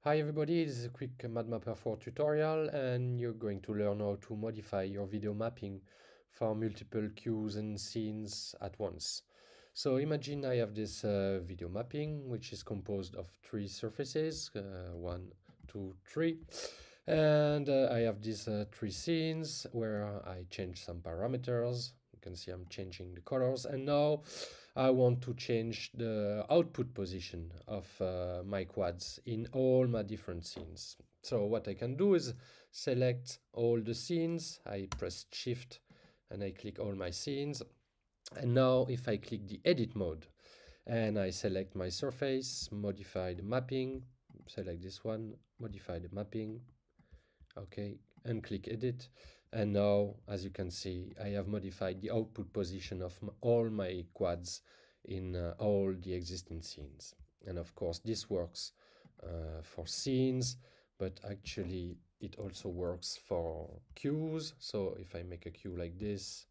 Hi everybody, this is a quick MadMapper 4 tutorial, and you're going to learn how to modify your video mapping for multiple cues and scenes at once. So imagine I have this video mapping which is composed of three surfaces, 1, 2, 3, and I have these three scenes where I change some parameters. You can see I'm changing the colors, and now I want to change the output position of my quads in all my different scenes. So what I can do is select all the scenes, I press Shift and I click all my scenes. And now if I click the edit mode and I select my surface, modify the mapping, select this one, modify the mapping, okay, and click edit. And now, as you can see, I have modified the output position of all my quads in all the existing scenes. And of course, this works for scenes, but actually it also works for cues. So if I make a cue like this,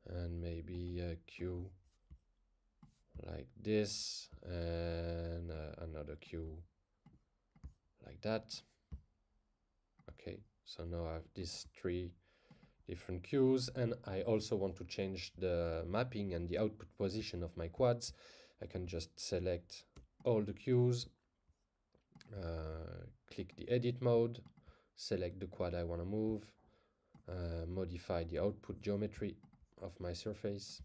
and maybe a cue like this, and another cue like that. Okay, so now I have these three different cues, and I also want to change the mapping and the output position of my quads. I can just select all the cues, click the edit mode, select the quad I want to move, modify the output geometry of my surface,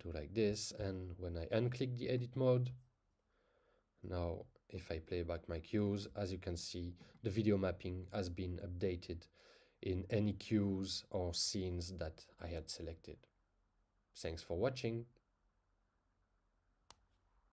do like this, and when I unclick the edit mode, now if I play back my cues, as you can see, the video mapping has been updated in any cues or scenes that I had selected. Thanks for watching.